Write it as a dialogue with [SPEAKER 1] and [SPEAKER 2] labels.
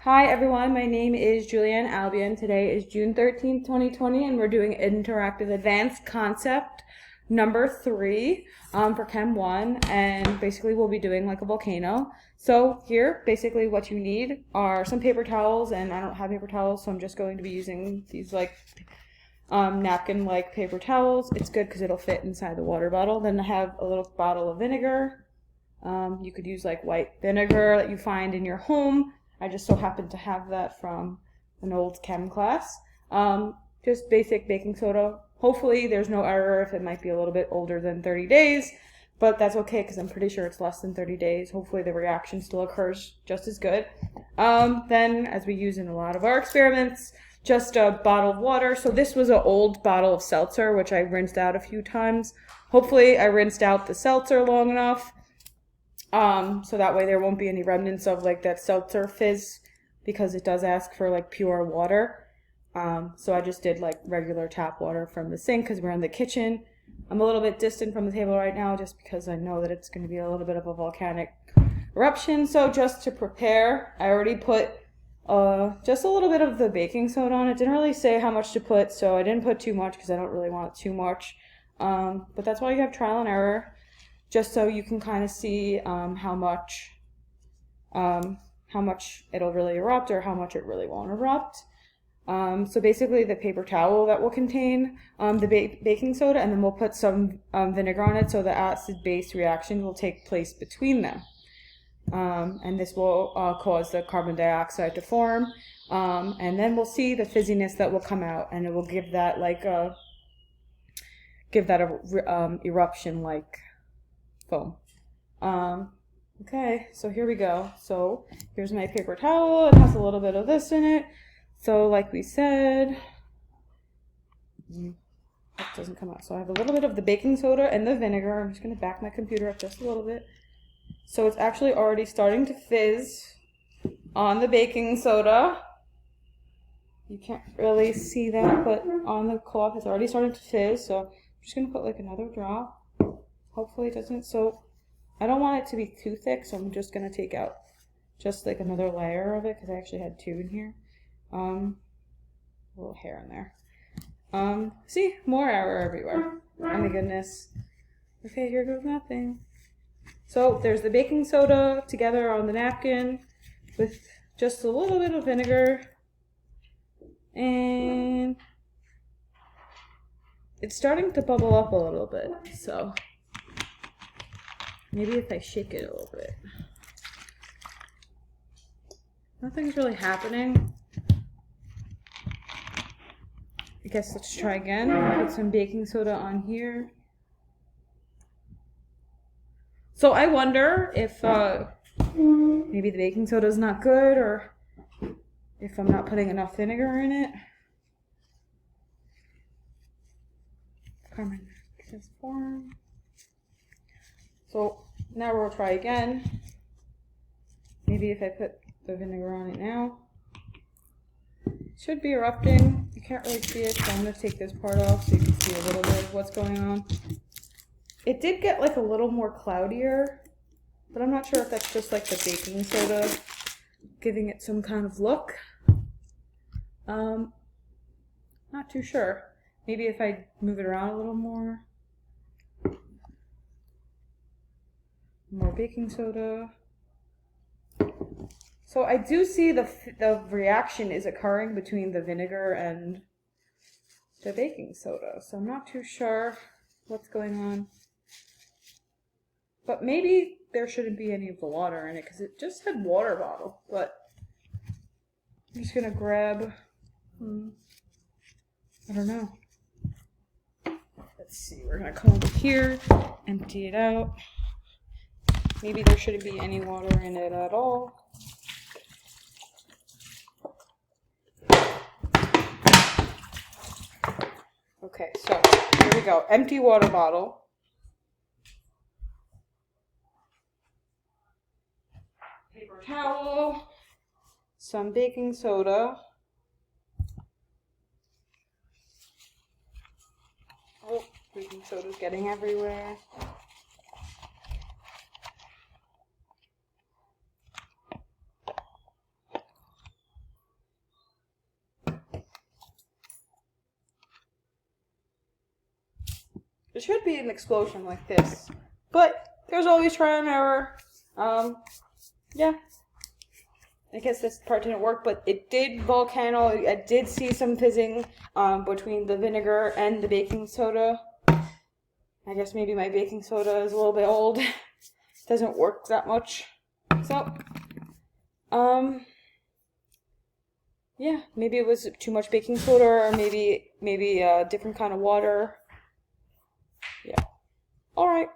[SPEAKER 1] Hi everyone, my name is Julianne Albion. Today is June 13th, 2020, and we're doing interactive advanced concept number 3 for Chem 1, and basically we'll be doing like a volcano. So here, basically what you need are some paper towels, and I don't have paper towels, so I'm just going to be using these like napkin-like paper towels. It's good because it'll fit inside the water bottle. Then I have a little bottle of vinegar. You could use like white vinegar that you find in your home. I just so happen to have that from an old chem class. Just basic baking soda. Hopefully there's no error if it might be a little bit older than 30 days, but that's okay because I'm pretty sure it's less than 30 days. Hopefully the reaction still occurs just as good. Then, as we use in a lot of our experiments, just a bottle of water. So this was an old bottle of seltzer, which I rinsed out a few times. Hopefully I rinsed out the seltzer long enough. So that way there won't be any remnants of like that seltzer fizz, because it does ask for like pure water. So I just did like regular tap water from the sink because we're in the kitchen. I'm a little bit distant from the table right now just because I know that it's going to be a little bit of a volcanic eruption. So just to prepare, I already put just a little bit of the baking soda on. It didn't really say how much to put, so I didn't put too much because I don't really want too much. But that's why you have trial and error, just so you can kind of see how much it'll really erupt or how much it really won't erupt. So basically the paper towel that will contain the baking soda, and then we'll put some vinegar on it so the acid-base reaction will take place between them. And this will cause the carbon dioxide to form, and then we'll see the fizziness that will come out, and it will give that like a eruption-like foam. Okay, so here we go. So here's my paper towel. It has a little bit of this in it. So like we said, it doesn't come out. So I have a little bit of the baking soda and the vinegar. I'm just going to back my computer up just a little bit. So it's actually already starting to fizz on the baking soda. You can't really see that, but on the cloth it's already starting to fizz. So I'm just going to put like another drop. Hopefully it doesn't. So I don't want it to be too thick, so I'm just going to take out just like another layer of it because I actually had 2 in here. A little hair in there. See, more error everywhere. Oh my goodness. Okay, here goes nothing. So there's the baking soda together on the napkin with just a little bit of vinegar. And it's starting to bubble up a little bit, so maybe if I shake it a little bit. Nothing's really happening. I guess let's try again. Put some baking soda on here. So I wonder if maybe the baking soda is not good, or if I'm not putting enough vinegar in it. Carbon transform. So now we'll try again. Maybe if I put the vinegar on it now. It should be erupting. You can't really see it, so I'm going to take this part off so you can see a little bit of what's going on. It did get like a little more cloudier, but I'm not sure if that's just like the baking soda giving it some kind of look. Not too sure. Maybe if I move it around a little more. More baking soda. So I do see the reaction is occurring between the vinegar and the baking soda. So I'm not too sure what's going on. But maybe there shouldn't be any of the water in it because it just had water bottle. But I'm just going to grab, I don't know. Let's see, we're going to come over here, empty it out. Maybe there shouldn't be any water in it at all. Okay, so here we go. Empty water bottle. Paper towel. Some baking soda. Oh, baking soda's getting everywhere. There should be an explosion like this, but there's always trial and error. Yeah. I guess this part didn't work, but it did volcano. I did see some fizzing between the vinegar and the baking soda. I guess maybe my baking soda is a little bit old. Doesn't work that much. So, yeah, maybe it was too much baking soda, or maybe a different kind of water. Yeah. All right.